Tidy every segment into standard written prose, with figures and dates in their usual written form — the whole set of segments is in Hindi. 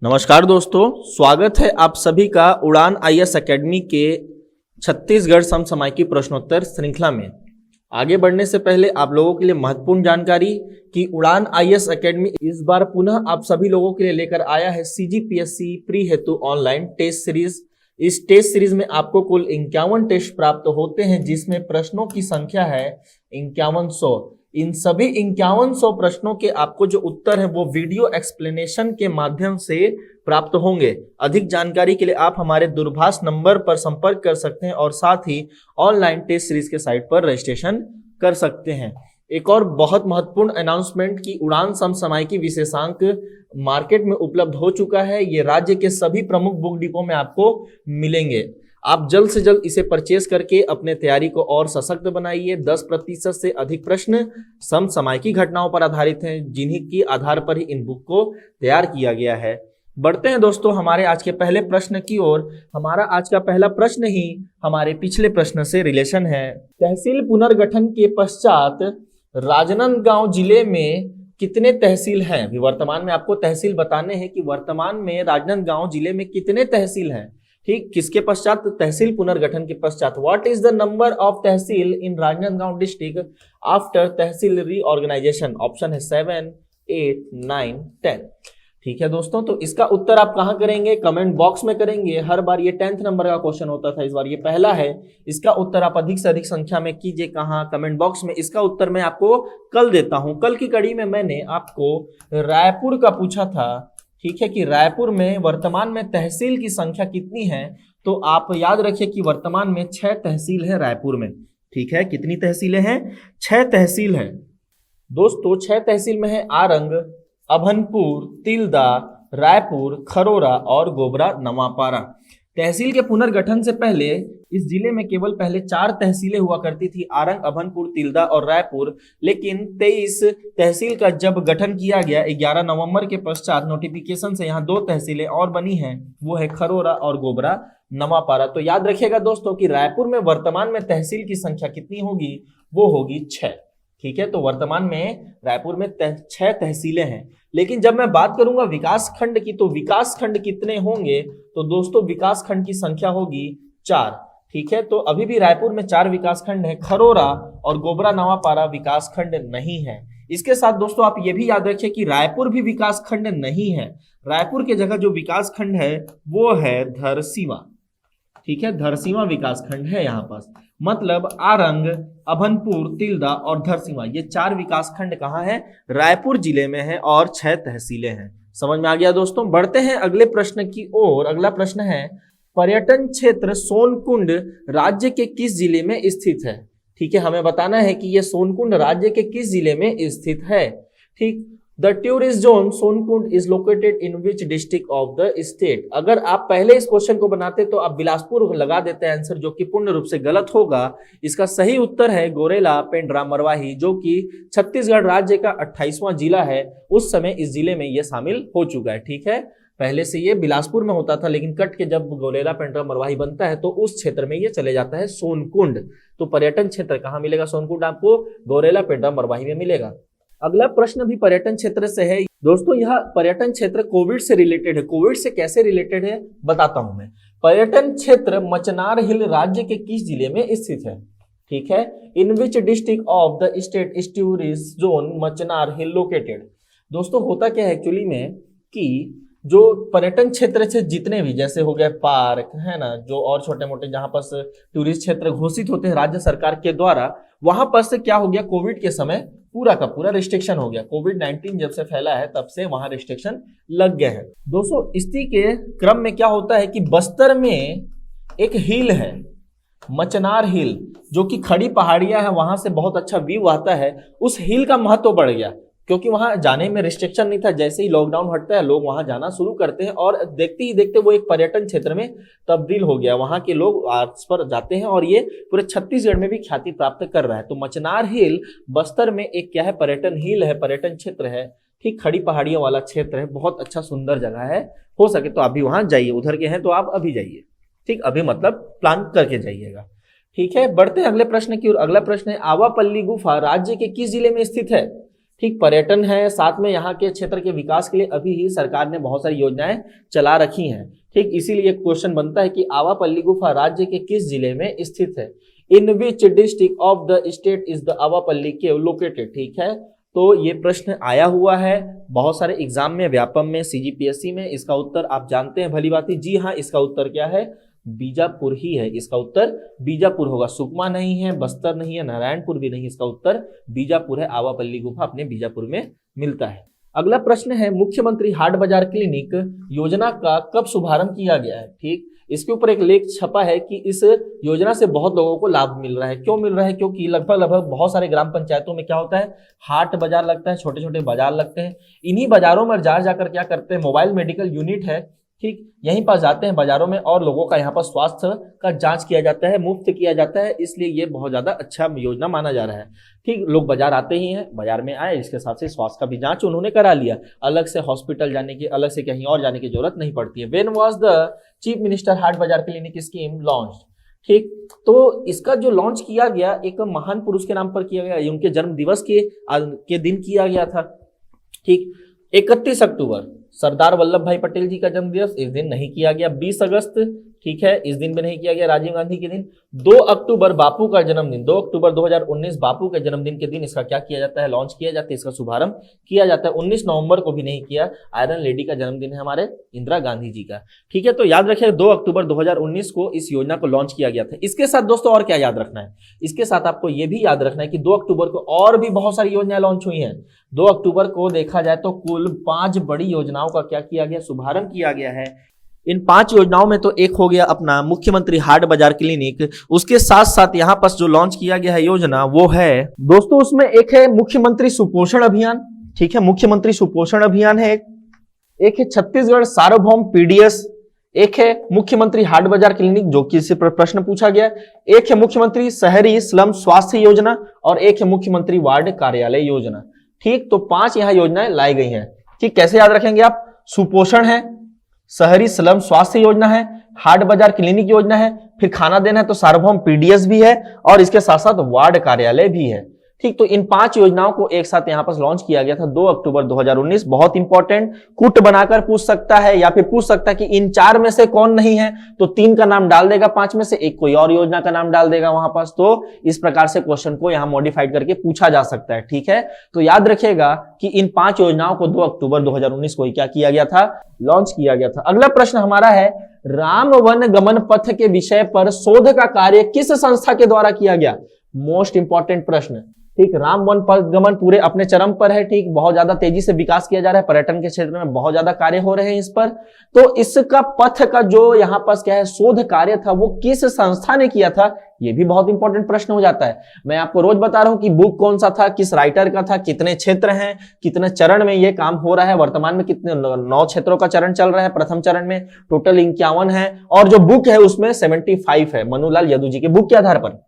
नमस्कार दोस्तों, स्वागत है आप सभी का उड़ान आईएएस एकेडमी के छत्तीसगढ़ समसामयिकी प्रश्नोत्तर श्रृंखला में। आगे बढ़ने से पहले आप लोगों के लिए महत्वपूर्ण जानकारी कि उड़ान आईएएस एकेडमी इस बार पुनः आप सभी लोगों के लिए लेकर आया है सीजीपीएससी प्री हेतु ऑनलाइन टेस्ट सीरीज। इस टेस्ट सीरीज में आपको कुल 51 टेस्ट प्राप्त होते हैं, जिसमें प्रश्नों की संख्या है 5100। इन सभी 5100 प्रश्नों के आपको जो उत्तर है वो वीडियो एक्सप्लेनेशन के माध्यम से प्राप्त होंगे। अधिक जानकारी के लिए आप हमारे दूरभाष नंबर पर संपर्क कर सकते हैं और साथ ही ऑनलाइन टेस्ट सीरीज के साइट पर रजिस्ट्रेशन कर सकते हैं। एक और बहुत महत्वपूर्ण अनाउंसमेंट की उड़ान समसामयिकी विशेषांक मार्केट में उपलब्ध हो चुका है। ये राज्य के सभी प्रमुख बुक डिपो में आपको मिलेंगे। आप जल्द से जल्द इसे परचेज करके अपने तैयारी को और सशक्त बनाइए। 10% से अधिक प्रश्न समसामयिकी घटनाओं पर आधारित हैं, जिन्हीं की आधार पर ही इन बुक को तैयार किया गया है। बढ़ते हैं दोस्तों हमारे आज के पहले प्रश्न की ओर। हमारा आज का पहला प्रश्न ही हमारे पिछले प्रश्न से रिलेशन है। तहसील पुनर्गठन के पश्चात राजनांदगांव जिले में कितने तहसील हैं? वर्तमान में आपको तहसील बताने हैं कि वर्तमान में राजनांदगांव जिले में कितने तहसील हैं। ठीक, किसके पश्चात? तहसील पुनर्गठन के पश्चात। What is the number of tehsil in Rajnandgaon district after tehsil reorganization? Option है 7, 8, 9, 10। ठीक है दोस्तों, तो इसका उत्तर आप कहां करेंगे? कमेंट बॉक्स में करेंगे। हर बार ये 10th नंबर का क्वेश्चन होता था, इस बार ये पहला है। इसका उत्तर आप अधिक से अधिक संख्या में कीजिए। कहां? कमेंट बॉक्स में। इसका उत्तर मैं आपको कल देता हूं। कल की कड़ी में मैंने आपको रायपुर का पूछा था, ठीक है, कि रायपुर में वर्तमान में तहसील की संख्या कितनी है। तो आप याद रखिए कि वर्तमान में 6 तहसील है रायपुर में। ठीक है, कितनी तहसीलें हैं? 6 तहसील है दोस्तों। 6 तहसील में है आरंग, अभनपुर, तिल्दा, रायपुर, खरोरा और गोबरा नवापारा। तहसील के पुनर्गठन से पहले इस जिले में केवल पहले 4 तहसीलें हुआ करती थी, आरंग, अभनपुर, तिल्दा और रायपुर। लेकिन 23 तहसील का जब गठन किया गया 11 नवंबर के पश्चात नोटिफिकेशन से यहाँ 2 तहसीलें और बनी हैं, वो है खरोरा और गोबरा नवापारा। तो याद रखिएगा दोस्तों कि रायपुर में वर्तमान में तहसील की संख्या कितनी होगी? वो होगी 6। ठीक है, तो वर्तमान में रायपुर में 6 तहसीलें हैं। लेकिन जब मैं बात करूंगा विकास खंड की, तो विकास खंड कितने होंगे? तो दोस्तों विकास खंड की संख्या होगी 4। ठीक है, तो अभी भी रायपुर में 4 विकास खंड है। खरोरा और गोबरा नवापारा विकास खंड नहीं है। इसके साथ दोस्तों आप ये भी याद रखिए कि रायपुर भी विकास खंड नहीं है। रायपुर के जगह जो विकास खंड है वो है धरसीवा। ठीक है, धरसीवा विकास खंड है यहाँ पास। मतलब आरंग, अभनपुर, तिल्दा और धरसीवा, ये 4 विकास खंड कहाँ है? रायपुर जिले में है और 6 तहसीलें हैं। समझ में आ गया दोस्तों। बढ़ते हैं अगले प्रश्न की ओर। अगला प्रश्न है, पर्यटन क्षेत्र सोनकुंड राज्य के किस जिले में स्थित है? ठीक है, हमें बताना है कि यह सोनकुंड राज्य के किस जिले में स्थित है। ठीक, the tourist zone Sonkund is located in which district of the state? अगर आप पहले इस क्वेश्चन को बनाते तो आप बिलासपुर लगा देते हैं आंसर, जो कि पूर्ण रूप से गलत होगा। इसका सही उत्तर है गोरेला, पेंड्रा, मरवाही, जो कि छत्तीसगढ़ राज्य का 28वां जिला है। उस समय इस जिले में यह शामिल हो चुका है। ठीक है, पहले से ये बिलासपुर में होता था, लेकिन कट के जब गोरेला, पेंड्रा, मरवाही बनता है तो उस क्षेत्र में ये चले जाता है सोनकुंड। तो पर्यटन क्षेत्र कहाँ मिलेगा? सोनकुंड आपको गोरेला, पेंड्रा, मरवाही में मिलेगा। अगला प्रश्न भी पर्यटन क्षेत्र से है दोस्तों। यह पर्यटन क्षेत्र कोविड से रिलेटेड है। कोविड से कैसे रिलेटेड है बताता हूं मैं। पर्यटन क्षेत्र मचनार हिल राज्य के किस जिले में स्थित है? ठीक है, in which district of the state is tourist zone Machnar hill located? दोस्तों होता क्या है एक्चुअली में कि जो पर्यटन क्षेत्र से जितने भी, जैसे हो गए पार्क है ना, जो और छोटे मोटे जहां पर टूरिस्ट क्षेत्र घोषित होते हैं राज्य सरकार के द्वारा, वहां पर से क्या हो गया, कोविड के समय पूरा का पूरा रिस्ट्रिक्शन हो गया। कोविड-19 जब से फैला है तब से वहां रिस्ट्रिक्शन लग गए हैं। दोस्तों इसी के क्रम में क्या होता है कि बस्तर में एक हिल है, मचनार हिल, जो कि खड़ी पहाड़ियां है, वहां से बहुत अच्छा व्यू आता है। उस हिल का महत्व बढ़ गया क्योंकि वहां जाने में रिस्ट्रिक्शन नहीं था। जैसे ही लॉकडाउन हटता है लोग वहां जाना शुरू करते हैं और देखते ही देखते वो एक पर्यटन क्षेत्र में तब्दील हो गया। वहां के लोग आस पर जाते हैं और ये पूरे छत्तीसगढ़ में भी ख्याति प्राप्त कर रहा है। तो मचनार हिल बस्तर में एक क्या है, पर्यटन हिल है, पर्यटन क्षेत्र है। ठीक, खड़ी पहाड़ियों वाला क्षेत्र है, बहुत अच्छा सुंदर जगह है। हो सके तो अभी वहां जाइए, उधर के हैं तो आप अभी जाइए। ठीक, अभी मतलब प्लान करके जाइएगा। ठीक है, बढ़ते हैं अगले प्रश्न की ओर। अगला प्रश्न है, आवापल्ली गुफा राज्य के किस जिले में स्थित है? ठीक, पर्यटन है, साथ में यहाँ के क्षेत्र के विकास के लिए अभी ही सरकार ने बहुत सारी योजनाएं चला रखी हैं। ठीक, इसीलिए क्वेश्चन बनता है कि आवापल्ली गुफा राज्य के किस जिले में स्थित है? In which district of the state is the Awapalli cave located? ठीक है, तो ये प्रश्न आया हुआ है बहुत सारे एग्जाम में, व्यापम में, सीजीपीएससी में। इसका उत्तर आप जानते हैं भली भांति। जी हाँ, इसका उत्तर क्या है? बीजापुर ही है। इसका उत्तर बीजापुर होगा, सुकमा नहीं है, बस्तर नहीं है, नारायणपुर भी नहीं, इसका उत्तर बीजापुर है। आवापल्ली गुफा अपने बीजापुर में मिलता है। अगला प्रश्न है, मुख्यमंत्री हाट बाजार क्लिनिक योजना का कब शुभारंभ किया गया है? ठीक, इसके ऊपर एक लेख छपा है कि इस योजना से बहुत लोगों को लाभ मिल रहा है। क्यों मिल रहा है? क्योंकि लगभग बहुत सारे ग्राम पंचायतों में क्या होता है, हाट बाजार लगता है, छोटे छोटे बाजार लगते हैं। इन्हीं बाजारों में जाकर क्या करते हैं, मोबाइल मेडिकल यूनिट है, ठीक, यहीं पास जाते हैं बाजारों में और लोगों का यहाँ पर स्वास्थ्य का जांच किया जाता है, मुफ्त किया जाता है। इसलिए ये बहुत ज्यादा अच्छा योजना माना जा रहा है। ठीक, लोग बाजार आते ही हैं, बाजार में आए, इसके साथ से स्वास्थ्य का भी जांच उन्होंने करा लिया। अलग से हॉस्पिटल जाने की, अलग से कहीं और जाने की जरूरत नहीं पड़ती है। When was the chief minister Haat Bazaar clinic scheme launch? ठीक, तो इसका जो लॉन्च किया गया एक महान पुरुष के नाम पर किया गया, उनके जन्म दिवस के दिन किया गया था। ठीक, 31 अक्टूबर सरदार वल्लभ भाई पटेल जी का जन्म दिवस, इस दिन नहीं किया गया। 20 अगस्त, ठीक है, इस दिन भी नहीं किया गया, राजीव गांधी के दिन। 2 अक्टूबर बापू का जन्मदिन, 2 अक्टूबर 2019 बापू के जन्मदिन के दिन इसका क्या किया जाता है, लॉन्च किया जाता है, इसका शुभारंभ किया जाता है। 19 नवंबर को भी नहीं किया, आयरन लेडी का जन्मदिन है हमारे इंदिरा गांधी जी का। ठीक है, तो याद रखिए 2 अक्टूबर 2019 को इस योजना को लॉन्च किया गया था। इसके साथ दोस्तों और क्या याद रखना है, इसके साथ आपको यह भी याद रखना है कि 2 अक्टूबर को और भी बहुत सारी योजनाएं लॉन्च हुई हैं। 2 अक्टूबर को देखा जाए तो कुल 5 बड़ी योजनाओं का क्या किया गया, शुभारंभ किया गया है। इन 5 योजनाओं में तो एक हो गया अपना मुख्यमंत्री हाट बाजार क्लिनिक, उसके साथ साथ यहाँ पर जो लॉन्च किया गया है योजना वो है दोस्तों, उसमें एक है मुख्यमंत्री सुपोषण अभियान। ठीक है, मुख्यमंत्री सुपोषण अभियान है, एक है छत्तीसगढ़ सार्वभौम पीडीएस, एक है मुख्यमंत्री हाट बाजार क्लिनिक जो कि इससे प्रश्न पूछा गया, एक है मुख्यमंत्री शहरी स्लम स्वास्थ्य योजना और एक है मुख्यमंत्री वार्ड कार्यालय योजना। ठीक, तो 5 यहाँ योजनाएं लाई गई हैं। ठीक, कैसे याद रखेंगे आप? सुपोषण है, शहरी स्लम स्वास्थ्य योजना है, हाट बाजार क्लिनिक योजना है, फिर खाना देना है तो सार्वभौम पीडीएस भी है और इसके साथ साथ वार्ड कार्यालय भी है। ठीक, तो इन 5 योजनाओं को एक साथ यहां पर लॉन्च किया गया था 2 अक्टूबर 2019। बहुत इंपॉर्टेंट, कुट बनाकर पूछ सकता है या फिर पूछ सकता है कि इन 4 में से कौन नहीं है, तो 3 का नाम डाल देगा, 5 में से एक कोई और योजना का नाम डाल देगा वहां पास। तो इस प्रकार से क्वेश्चन को यहां मॉडिफाइड करके पूछा जा सकता है। ठीक है, तो याद रखिएगा कि इन 5 योजनाओं को 2 अक्टूबर 2019 को क्या किया गया था, लॉन्च किया गया था। अगला प्रश्न हमारा है, राम वन गमन पथ के विषय पर शोध का कार्य किस संस्था के द्वारा किया गया? मोस्ट इंपॉर्टेंट प्रश्न। ठीक, राम वन पथ गमन पूरे अपने चरम पर है। ठीक, बहुत ज्यादा तेजी से विकास किया जा रहा है, पर्यटन के क्षेत्र में बहुत ज्यादा कार्य हो रहे हैं इस पर। तो इसका पथ का जो यहाँ पर क्या है, शोध कार्य था, वो किस संस्था ने किया था, ये भी बहुत इंपॉर्टेंट प्रश्न हो जाता है। मैं आपको रोज बता रहा हूं कि बुक कौन सा था, किस राइटर का था, कितने क्षेत्र हैं, कितने चरण में ये काम हो रहा है। वर्तमान में कितने 9 क्षेत्रों का चरण चल रहा है, प्रथम चरण में टोटल 51 है और जो बुक है उसमें 75 है, मनुलाल यदु जी की बुक के आधार पर।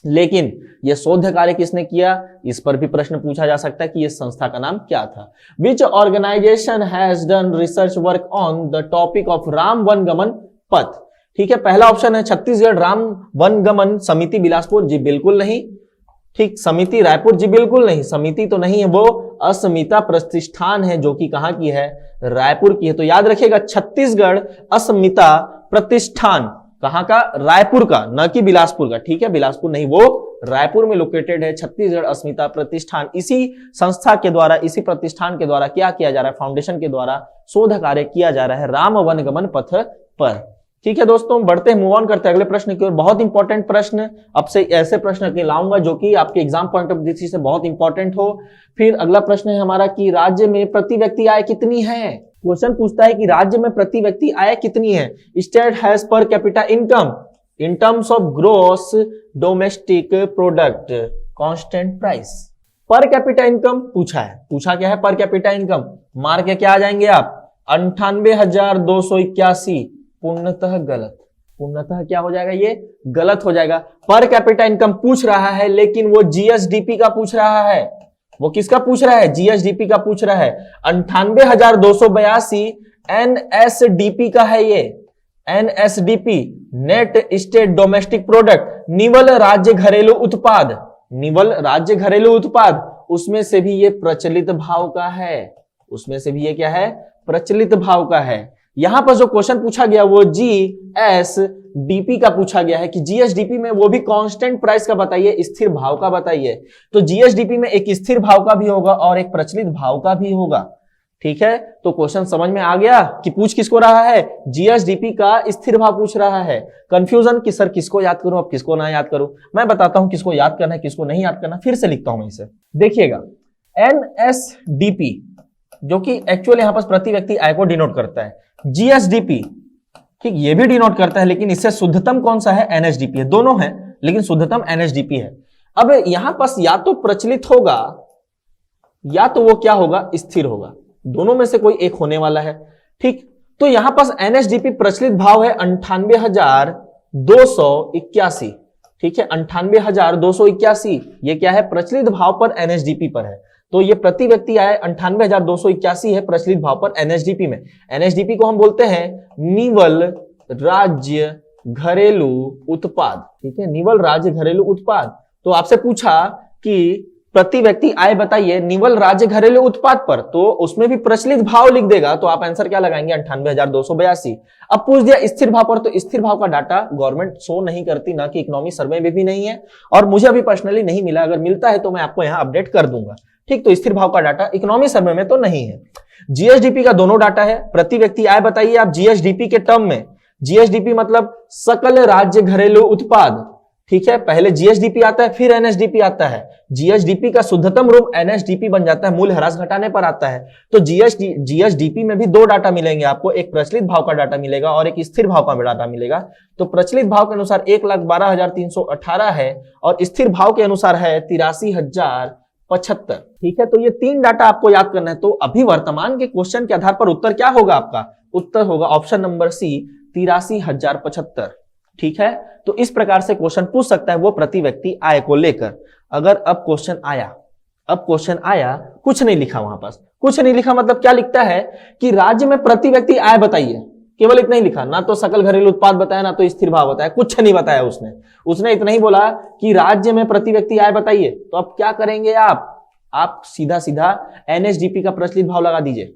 लेकिन यह शोध कार्य किसने किया, इस पर भी प्रश्न पूछा जा सकता है कि इस संस्था का नाम क्या था। Which organisation has done research work on the topic of Ram Van Gaman Path? ठीक है, पहला ऑप्शन है छत्तीसगढ़ राम वन गमन समिति बिलासपुर, जी बिल्कुल नहीं। ठीक, समिति रायपुर, जी बिल्कुल नहीं, समिति तो नहीं है, वो अस्मिता प्रतिष्ठान है जो कि कहां की है, रायपुर की है। तो याद रखिएगा छत्तीसगढ़ अस्मिता प्रतिष्ठान कहां का, रायपुर का, न कि बिलासपुर का। ठीक है, बिलासपुर नहीं, वो रायपुर में लोकेटेड है छत्तीसगढ़ अस्मिता प्रतिष्ठान। इसी संस्था के द्वारा, इसी प्रतिष्ठान के द्वारा क्या किया जा रहा है, फाउंडेशन के द्वारा शोध कार्य किया जा रहा है राम वन गमन पथ पर। ठीक है दोस्तों, बढ़ते हैं, मूव ऑन करते हैं अगले प्रश्न की ओर। बहुत इंपॉर्टेंट प्रश्न, अब से ऐसे प्रश्न के लाऊंगा जो कि आपके एग्जाम पॉइंट ऑफ व्यू से बहुत इंपॉर्टेंट हो। फिर अगला प्रश्न है हमारा कि राज्य में प्रति व्यक्ति आय कितनी है। क्वेश्चन पूछता है कि राज्य में प्रति व्यक्ति आय कितनी है। State has per capita income in terms of gross domestic product constant price. Per capita income पूछा है, पूछा क्या है, पर कैपिटा इनकम। मार के क्या आ जाएंगे आप, 98,281। पूर्णतः गलत, पूर्णतः क्या हो जाएगा, ये गलत हो जाएगा। पर कैपिटा इनकम पूछ रहा है लेकिन वो जीएसडीपी का पूछ रहा है। वो किसका पूछ रहा है, जीएसडीपी का पूछ रहा है। 98,282 एनएसडीपी का है ये, NSDP net state domestic product, निवल राज्य घरेलू उत्पाद, निवल राज्य घरेलू उत्पाद। उसमें से भी ये प्रचलित भाव का है, उसमें से भी ये क्या है, प्रचलित भाव का है। यहां पर जो क्वेश्चन पूछा गया वो जीएसडीपी का पूछा गया है कि जीएसडीपी में वो भी कांस्टेंट प्राइस का बताइए, स्थिर भाव का बताइए। तो जीएसडीपी में एक स्थिर भाव का भी होगा और एक प्रचलित भाव का भी होगा। ठीक है, तो क्वेश्चन समझ में आ गया कि पूछ किसको रहा है, जीएसडीपी का स्थिर भाव पूछ रहा है। कंफ्यूजन कि सर किसको याद करूं, अब किसको ना याद करूं, मैं बताता हूं किसको याद करना है किसको नहीं याद करना, फिर से लिखता हूं मैं इसे। देखिएगा एनएसडीपी जो कि एक्चुअली यहां पर प्रति व्यक्ति आय को डिनोट करता है, जीएसडीपी ठीक ये भी डिनोट करता है, लेकिन इससे शुद्धतम कौन सा है, एनएसडीपी है। दोनों है लेकिन शुद्धतम एनएसडीपी है। अब यहां पास या तो प्रचलित होगा या तो वो क्या होगा, स्थिर होगा, दोनों में से कोई एक होने वाला है। ठीक, तो यहां पास एनएसडीपी प्रचलित भाव है 98,281। ठीक है, 98,281 ये क्या है, प्रचलित भाव पर एनएसडीपी पर है। तो ये प्रति व्यक्ति आय 98,281 है प्रचलित भाव पर एनएसडीपी में। एनएसडीपी को हम बोलते हैं निवल राज्य घरेलू उत्पाद। ठीक है, निवल राज्य घरेलू उत्पाद। तो आपसे पूछा कि प्रति व्यक्ति आय बताइए निवल राज्य घरेलू उत्पाद पर, तो उसमें भी प्रचलित भाव लिख देगा, तो आप आंसर क्या लगाएंगे, 98,282। अब पूछ दिया स्थिर भाव पर, तो स्थिर भाव का डाटा गवर्नमेंट शो नहीं करती, ना कि इकोनॉमी सर्वे में भी नहीं है, और मुझे अभी पर्सनली नहीं मिला। अगर मिलता है तो मैं आपको यहाँ अपडेट कर दूंगा। ठीक, तो स्थिर भाव का डाटा इकोनॉमी सर्वे में तो नहीं है। जीएसडीपी का दोनों डाटा है। प्रति व्यक्ति आय बताइए आप जीएसडीपी के टर्म में, जीएसडीपी मतलब सकल राज्य घरेलू उत्पाद। ठीक है, पहले जीएसडीपी आता है फिर एनएसडीपी आता है। जीएसडीपी का शुद्धतम रूप एनएसडीपी बन जाता है, मूल्य ह्रास घटाने पर आता है। तो जीएसडीपी में भी दो डाटा मिलेंगे आपको, एक प्रचलित भाव का डाटा मिलेगा और एक स्थिर भाव का डाटा मिलेगा। तो प्रचलित भाव के अनुसार 1,12,318 है और स्थिर भाव के अनुसार है 83,075। ठीक है, तो ये तीन डाटा आपको याद करना है। तो अभी वर्तमान के क्वेश्चन के आधार पर उत्तर क्या होगा आपका, उत्तर होगा ऑप्शन नंबर सी 83,075। ठीक है, तो इस प्रकार से क्वेश्चन पूछ सकता है वो प्रति व्यक्ति आय को लेकर। अगर अब क्वेश्चन आया कुछ नहीं लिखा, वहां पास कुछ नहीं लिखा मतलब क्या लिखता है कि राज्य में प्रति व्यक्ति आय बताइए, केवल इतना ही लिखा, ना तो सकल घरेलू उत्पाद बताया ना तो स्थिर भाव बताया, कुछ नहीं बताया उसने इतना ही बोला कि राज्य में प्रति व्यक्ति आय बताइए। तो अब क्या करेंगे आप सीधा सीधा एनएसडीपी का प्रचलित भाव लगा दीजिए।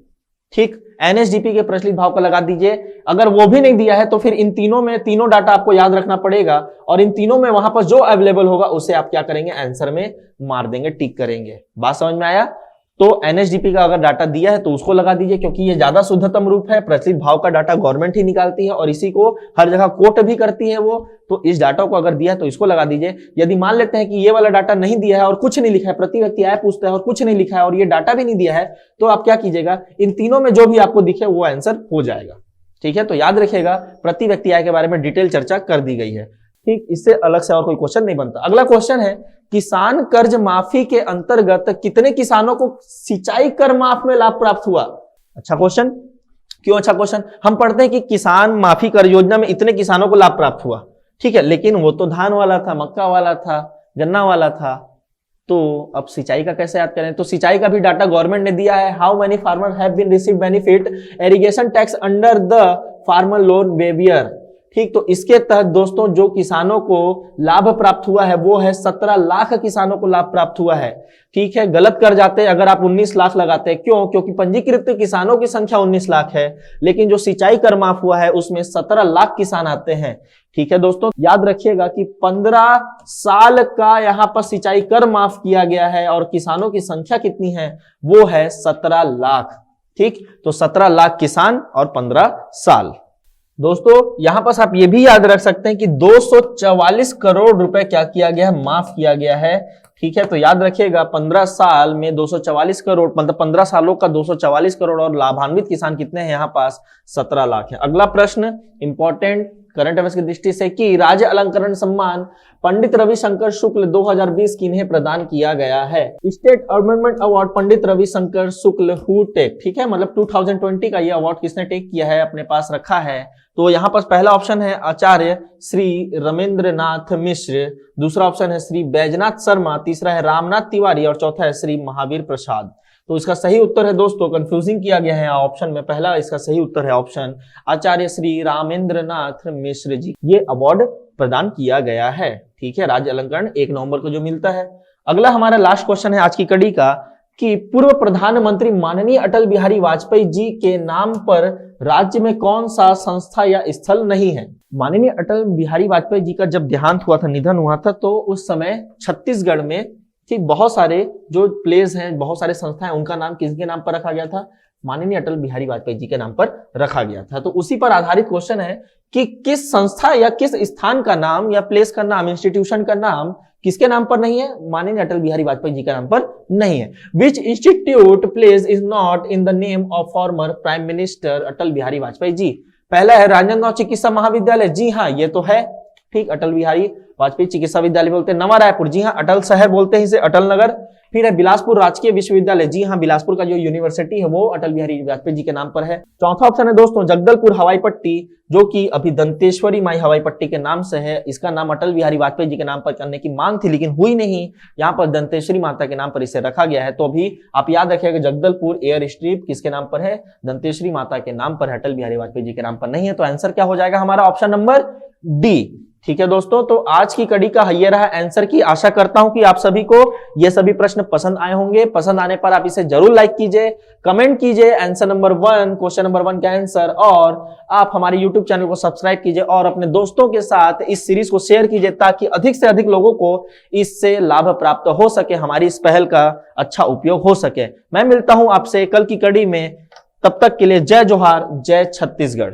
ठीक, एनएसडीपी के प्रचलित भाव का लगा दीजिए। अगर वो भी नहीं दिया है तो फिर इन तीनों में तीनों डाटा आपको याद रखना पड़ेगा, और इन तीनों में वहां पर जो अवेलेबल होगा उसे आप क्या करेंगे, आंसर में मार देंगे, टिक करेंगे। बात समझ में आया? तो एनएसडीपी का अगर डाटा दिया है तो उसको लगा दीजिए, क्योंकि ये ज्यादा शुद्धतम रूप है। प्रचलित भाव का डाटा गवर्नमेंट ही निकालती है और इसी को हर जगह कोट भी करती है वो, तो इस डाटा को अगर दिया है तो इसको लगा दीजिए। यदि मान लेते हैं कि ये वाला डाटा नहीं दिया है और कुछ नहीं लिखा है, प्रति व्यक्ति आय पूछता है और कुछ नहीं लिखा है और ये डाटा भी नहीं दिया है, तो आप क्या कीजिएगा, इन तीनों में जो भी आपको दिखे वो आंसर हो जाएगा। ठीक है, तो याद रखिएगा प्रति व्यक्ति आय के बारे में डिटेल चर्चा कर दी गई है। ठीक, इससे अलग से और कोई क्वेश्चन नहीं बनता। अगला क्वेश्चन है किसान कर्ज माफी के अंतर्गत कितने किसानों को सिंचाई कर माफ में लाभ प्राप्त हुआ। अच्छा क्वेश्चन, क्यों अच्छा क्वेश्चन? हम पढ़ते हैं कि किसान माफी कर योजना में इतने किसानों को लाभ प्राप्त हुआ। ठीक है, लेकिन वो तो धान वाला था, मक्का वाला था, गन्ना वाला था, तो अब सिंचाई का कैसे याद करें? तो सिंचाई का भी डाटा गवर्नमेंट ने दिया है। How many farmer have been receive benefit irrigation tax under the farmer loan waiver. ठीक, तो इसके तहत दोस्तों जो किसानों को लाभ प्राप्त हुआ है वो है 17 लाख किसानों को लाभ प्राप्त हुआ है। ठीक है, गलत कर जाते अगर आप 19 लाख लगाते हैं। क्यों? क्योंकि पंजीकृत किसानों की संख्या 19 लाख है, लेकिन जो सिंचाई कर माफ हुआ है उसमें 17 लाख किसान आते हैं। ठीक है दोस्तों, याद रखिएगा कि 15 साल का यहाँ पर सिंचाई कर माफ किया गया है और किसानों की संख्या कितनी है, वो है 17 लाख। ठीक, तो 17 लाख किसान और 15 साल। दोस्तों यहां पर आप ये भी याद रख सकते हैं कि 244 करोड़ रुपए क्या किया गया है, माफ किया गया है। ठीक है, तो याद रखिएगा 15 साल में 244 करोड़, मतलब 15 सालों का 244 करोड़, और लाभान्वित किसान कितने हैं यहाँ पास, 17 लाख है। अगला प्रश्न इंपॉर्टेंट करंट अफेयर्स की दृष्टि से कि राज्य अलंकरण सम्मान पंडित रविशंकर शुक्ल 2020 किन्हें प्रदान किया गया है। State ornament award Pandit Ravishankar Shukla who take. ठीक है, मतलब 2020 का ये अवार्ड किसने टेक किया है, अपने पास रखा है। तो यहाँ पर पहला ऑप्शन है आचार्य श्री रमेंद्रनाथ मिश्र, दूसरा ऑप्शन है श्री बैजनाथ शर्मा, तीसरा है रामनाथ तिवारी और चौथा है श्री महावीर प्रसाद। तो इसका सही उत्तर है दोस्तों, कंफ्यूजिंग किया गया है ऑप्शन में, पहला इसका सही उत्तर है ऑप्शन आचार्य श्री रामेंद्रनाथ मिश्र जी, ये अवार्ड प्रदान किया गया है। ठीक है, राज्य अलंकरण 1 नवंबर को जो मिलता है। अगला हमारा लास्ट क्वेश्चन है आज की कड़ी का कि पूर्व प्रधानमंत्री माननीय अटल बिहारी वाजपेयी जी के नाम पर राज्य में कौन सा संस्था या स्थल नहीं है। माननीय अटल बिहारी वाजपेयी जी का जब देहांत हुआ था, निधन हुआ था, तो उस समय छत्तीसगढ़ में ठीक बहुत सारे जो प्लेस हैं, बहुत सारे संस्थाएं, उनका नाम किसके नाम पर रखा गया था? माननीय अटल बिहारी वाजपेयी जी के नाम पर रखा गया था। तो उसी पर आधारित क्वेश्चन है कि किस संस्था या किस स्थान का नाम या प्लेस का नाम, इंस्टीट्यूशन का नाम किसके नाम पर नहीं है? माननीय अटल बिहारी वाजपेयी जी के नाम पर नहीं है। Which institute place is not in the name of former prime minister Atal Bihari Vajpayee ji? पहला है राजनांदगांव चिकित्सा महाविद्यालय, जी हाँ ये तो है, ठीक, अटल बिहारी वाजपेयी चिकित्सा विद्यालय बोलते हैं। नवा रायपुर, जी हाँ, अटल शहर बोलते हैं इसे, अटल नगर। फिर है बिलासपुर राजकीय विश्वविद्यालय, जी हाँ, बिलासपुर का जो यूनिवर्सिटी है वो अटल बिहारी वाजपेयी जी के नाम पर है। चौथा ऑप्शन है दोस्तों जगदलपुर हवाई पट्टी, जो कि अभी दंतेश्वरी माई हवाई पट्टी के नाम से है। इसका नाम अटल बिहारी वाजपेयी जी के नाम पर करने की मांग थी लेकिन हुई नहीं, यहाँ पर दंतेश्वरी माता के नाम पर इसे रखा गया है। तो अभी आप याद रखिएगा जगदलपुर एयर स्ट्रिप किसके नाम पर है? दंतेश्वरी माता के नाम पर, अटल बिहारी वाजपेयी जी के नाम पर नहीं है। तो आंसर क्या हो जाएगा हमारा? Option number D. ठीक है दोस्तों, तो आज की कड़ी का ये रहा आंसर की। आशा करता हूं कि आप सभी को ये सभी प्रश्न पसंद आए होंगे। पसंद आने पर आप इसे जरूर लाइक कीजिए, कमेंट कीजिए आंसर नंबर 1, क्वेश्चन नंबर 1 का आंसर, और आप हमारे YouTube चैनल को सब्सक्राइब कीजिए और अपने दोस्तों के साथ इस सीरीज को शेयर कीजिए ताकि अधिक से अधिक लोगों को इससे लाभ प्राप्त हो सके, हमारी इस पहल का अच्छा उपयोग हो सके। मैं मिलता हूं आपसे कल की कड़ी में, तब तक के लिए जय जोहार, जय छत्तीसगढ़।